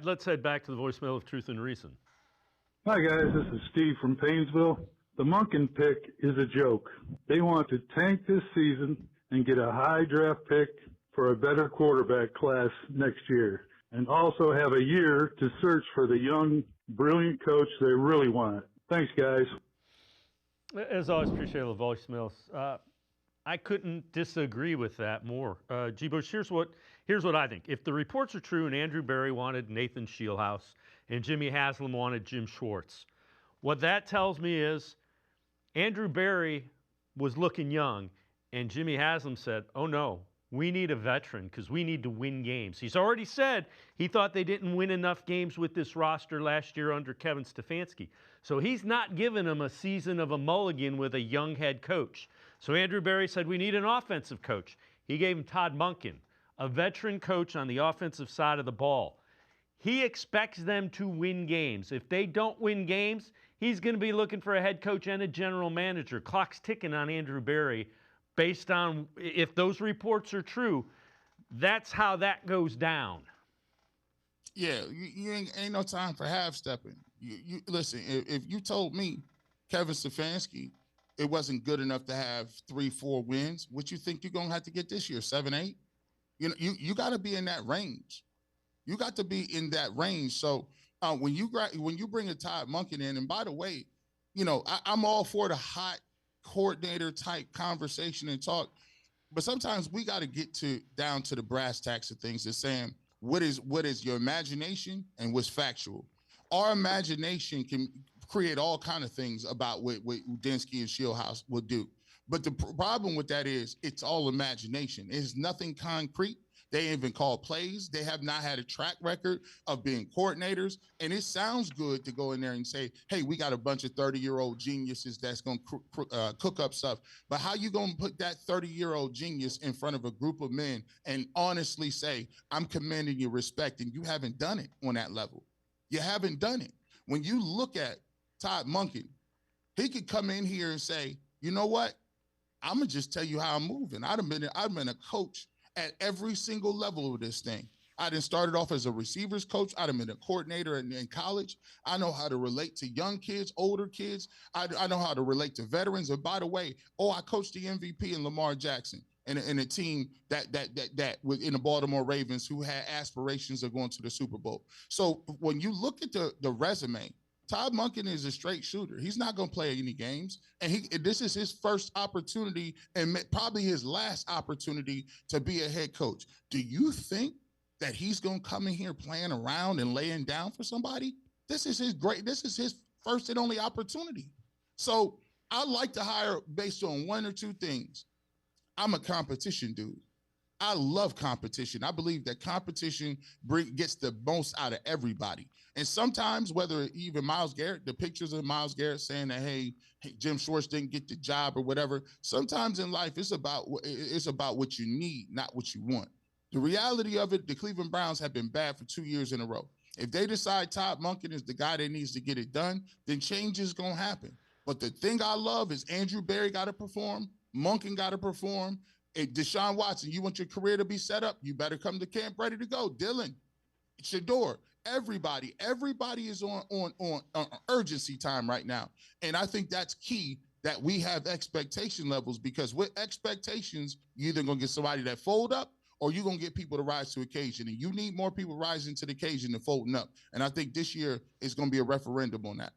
Let's head back to the voicemail of Truth and Reason. Hi, guys. This is Steve from Paynesville. The Monken pick is a joke. They want to tank this season and get a high draft pick for a better quarterback class next year, and also have a year to search for the young, brilliant coach they really want. Thanks, guys. As always, appreciate the voicemails. I couldn't disagree with that more. G. Bush, here's what I think. If the reports are true and Andrew Berry wanted Nathan Shieldhouse and Jimmy Haslam wanted Jim Schwartz, what that tells me is Andrew Berry was looking young, and Jimmy Haslam said, oh no, we need a veteran because we need to win games. He's already said he thought they didn't win enough games with this roster last year under Kevin Stefanski. So he's not giving them a season of a mulligan with a young head coach. So Andrew Berry said, we need an offensive coach. He gave him Todd Monken, a veteran coach on the offensive side of the ball. He expects them to win games. If they don't win games, he's going to be looking for a head coach and a general manager. Clock's ticking on Andrew Berry. Based on if those reports are true, that's how that goes down. Yeah, you ain't no time for half stepping. You listen. If you told me Kevin Stefanski it wasn't good enough to have 3-4 wins, what you think you're gonna have to get this year? 7-8? You know, you got to be in that range. You got to be in that range. So when you bring a Todd Monken in, and by the way, you know I'm all for the hot coordinator type conversation and talk, but sometimes we got to get down to the brass tacks of things and saying what is your imagination and what's factual. Our imagination can create all kind of things about what Udinski and Shieldhouse will do, but the problem with that is it's all imagination. It's nothing concrete. They ain't even called plays. They have not had a track record of being coordinators. And it sounds good to go in there and say, hey, we got a bunch of 30-year-old geniuses that's going to cook up stuff. But how you going to put that 30-year-old genius in front of a group of men and honestly say, I'm commanding your respect, and you haven't done it on that level? You haven't done it. When you look at Todd Monken, he could come in here and say, you know what? I'm going to just tell you how I'm moving. I've been a coach at every single level of this thing. I done started off as a receivers coach. I've been a coordinator in college. I know how to relate to young kids, older kids. I know how to relate to veterans. And by the way, I coached the MVP in Lamar Jackson and a team that was in the Baltimore Ravens who had aspirations of going to the Super Bowl. So when you look at the resume, Todd Monken is a straight shooter. He's not going to play any games. And this is his first opportunity and probably his last opportunity to be a head coach. Do you think that he's going to come in here playing around and laying down for somebody? This is his first and only opportunity. So I like to hire based on one or two things. I'm a competition dude. I love competition. I believe that competition gets the most out of everybody. And sometimes, whether even Myles Garrett, the pictures of Myles Garrett saying that, hey, Jim Schwartz didn't get the job or whatever, sometimes in life it's about what you need, not what you want. The reality of it, the Cleveland Browns have been bad for 2 years in a row. If they decide Todd Monken is the guy that needs to get it done, then change is going to happen. But the thing I love is Andrew Berry got to perform, Monken got to perform. Hey, Deshaun Watson, you want your career to be set up? You better come to camp ready to go. Dylan, Shador, everybody is on urgency time right now. And I think that's key, that we have expectation levels, because with expectations, you're either going to get somebody that fold up or you're going to get people to rise to the occasion. And you need more people rising to the occasion than folding up. And I think this year is going to be a referendum on that.